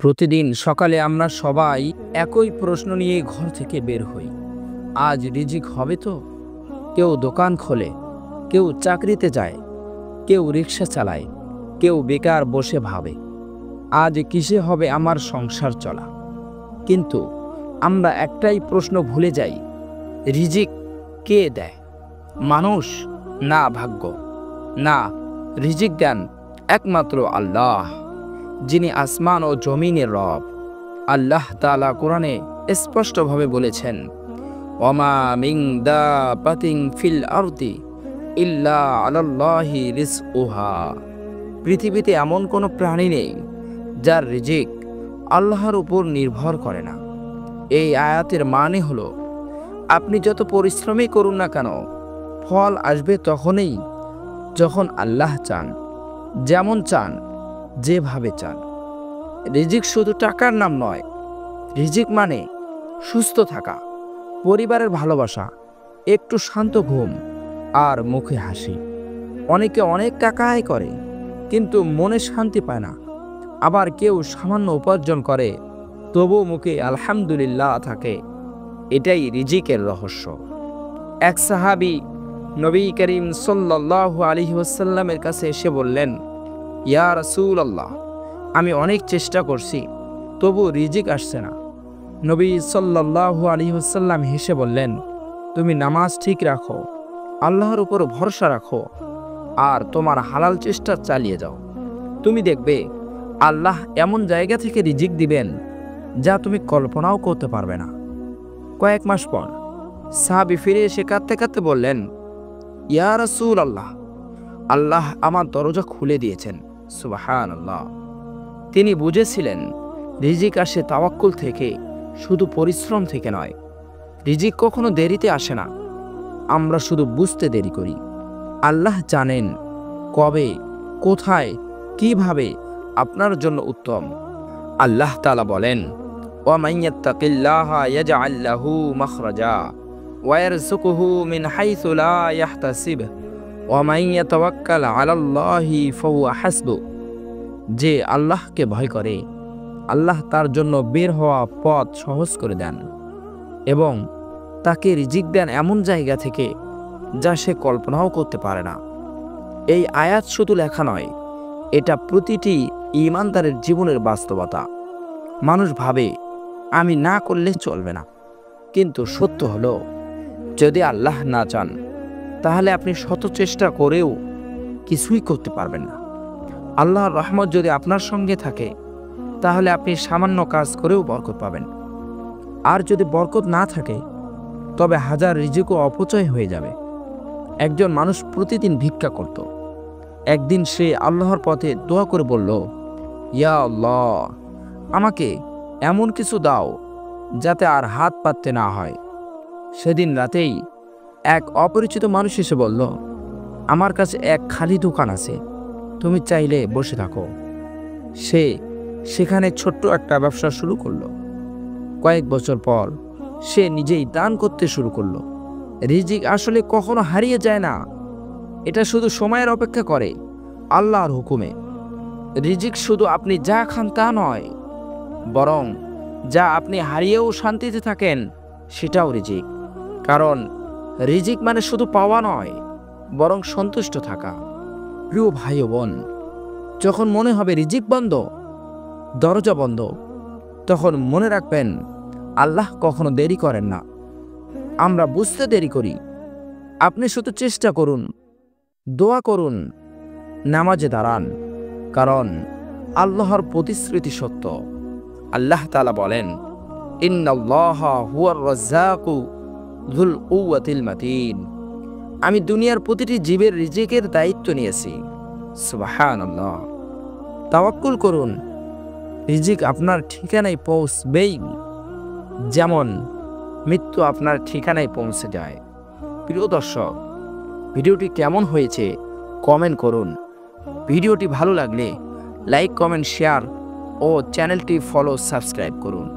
প্রতিদিন সকালে আমরা সবাই একই প্রশ্ন নিয়ে ঘর থেকে বের হই। আজ রিজিক হবে তো? কেউ দোকান খোলে, কেউ চাকরিতে যায়, কেউ রিক্সা চালায়, কেউ বেকার বসে ভাবে আজ কিসে হবে আমার সংসার চলা। কিন্তু আমরা একটাই প্রশ্ন ভুলে যাই, রিজিক কে দেয়? মানুষ না ভাগ্য? না, রিজিক দেন একমাত্র আল্লাহ, যিনি আসমান ও জমিনের রব। আল্লাহ তাআলা কোরআনে স্পষ্টভাবে বলেছেন, ওয়ামা মিন দাবাতিন ফিল আরদি ইল্লা আলাল্লাহি রিজকুহা। পৃথিবীতে এমন কোনো প্রাণী নেই যার রিজিক আল্লাহর উপর নির্ভর করে না। এই আয়াতের মানে হলো, আপনি যত পরিশ্রমই করুন না কেন, ফল আসবে তখনই যখন আল্লাহ চান, যেমন চান, যেভাবে চান। রিজিক শুধু টাকার নাম নয়। রিজিক মানে সুস্থ থাকা, পরিবারের ভালোবাসা, একটু শান্ত ঘুম আর মুখে হাসি। অনেকে অনেক টাকা আয় করে কিন্তু মনে শান্তি পায় না। আবার কেউ সামান্য উপার্জন করে তবু মুখে আলহামদুলিল্লাহ থাকে। এটাই রিজিকের রহস্য। এক সাহাবী নবী করিম সাল্লাল্লাহু আলাইহি ওয়াসাল্লামের কাছে এসে বললেন, ইয়া রাসূলুল্লাহ, আমি অনেক চেষ্টা করছি তবু রিজিক আসছে না। নবী সাল্লাল্লাহু আলাইহি ওয়াসাল্লাম হেসে বললেন, তুমি নামাজ ঠিক রাখো, আল্লাহর উপর ভরসা রাখো আর তোমার হালাল চেষ্টা চালিয়ে যাও। তুমি দেখবে আল্লাহ এমন জায়গা থেকে রিজিক দিবেন যা তুমি কল্পনাও করতে পারবে না। কয়েক মাস পর সাহাবী ফিরে এসে কাঁদতে কাঁদতে বললেন, ইয়া রাসূলুল্লাহ, আল্লাহ আমার দরজা খুলে দিয়েছেন। সুবহানাল্লাহ। তিনি বুঝেছিলেন রিজিক আসে তাওয়াক্কুল থেকে, শুধু পরিশ্রম থেকে নয়। রিজিক কখনো দেরিতে আসে না, আমরা শুধু বুঝতে দেরি করি। আল্লাহ জানেন কবে, কোথায়, কিভাবে আপনার জন্য উত্তম। আল্লাহ তাআলা বলেন, ওয়া মান ইয়াত্তাকিল্লাহা ইয়াজআল লাহু মাখরাজা ওয়া ইয়ারযুকুহু মিন হাইসু লা ইয়াহতাসিব ওয়া মান ইয়াতাওয়াক্কাল আলাল্লাহি ফাহুয়া হাসবু। যে আল্লাহকে ভয় করে, আল্লাহ তার জন্য বের হওয়া পথ সহজ করে দেন এবং তাকে রিজিক দেন এমন জায়গা থেকে যা সে কল্পনাও করতে পারে না। এই আয়াত শুধু লেখা নয়, এটা প্রতিটি ঈমানদারের জীবনের বাস্তবতা। মানুষ ভাবে আমি না করলে চলবে না, কিন্তু সত্য হলো, যদি আল্লাহ না চান তাহলে আপনি শত চেষ্টা করেও কিছুই করতে পারবেন না। আল্লাহর রহমত যদি আপনার সঙ্গে থাকে তাহলে আপনি সামান্য কাজ করেও বরকত পাবেন। আর যদি বরকত না থাকে তবে হাজার রিজিকও অপচয় হয়ে যাবে। একজন মানুষ প্রতিদিন ভিক্ষা করত। একদিন সে আল্লাহর পথে দোয়া করে বলল, ইয়া আল্লাহ, আমাকে এমন কিছু দাও যাতে আর হাত পাততে না হয়। সেদিন রাতেই এক অপরিচিত মানুষ এসে বলল, আমার কাছে এক খালি দোকান আছে, তুমি চাইলে বসে থাকো। সে সেখানে ছোট্ট একটা ব্যবসা শুরু করলো। কয়েক বছর পর সে নিজেই দান করতে শুরু করলো। রিজিক আসলে কখনো হারিয়ে যায় না, এটা শুধু সময়ের অপেক্ষা করে আল্লাহর হুকুমে। রিজিক শুধু আপনি যা খান তা নয়, বরং যা আপনি হারিয়েও শান্তিতে থাকেন সেটাও রিজিক। কারণ রিজিক মানে শুধু পাওয়া নয়, বরং সন্তুষ্ট থাকা। প্রিয় ভাই ও বোন, যখন মনে হবে রিজিক বন্ধ, দরজা বন্ধ, তখন মনে রাখবেন আল্লাহ কখনো দেরি করেন না। আমরা বুঝতে দেরি করি। আপনি শুধু চেষ্টা করুন, দোয়া করুন, নামাজে দাঁড়ান, কারণ আল্লাহর প্রতিশ্রুতি সত্য। আল্লাহ তাআলা বলেন, ইন্নাল্লাহা হুয়ার রাজ্জাকু যুল কুওয়াতিল মাতিন। আমি দুনিয়ার প্রতিটি জীবের রিজিকের দায়িত্ব নিয়েছি। সুবহানাল্লাহ। তাওয়াক্কুল করুন, রিজিক আপনার ঠিকানায় পৌঁছবেই, যেমন মৃত্যু আপনার ঠিকানায় পৌঁছে যায়। প্রিয় দর্শক, ভিডিওটি কেমন হয়েছে কমেন্ট করুন। ভিডিওটি ভালো লাগলে লাইক, কমেন্ট, শেয়ার ও চ্যানেলটি ফলো, সাবস্ক্রাইব করুন।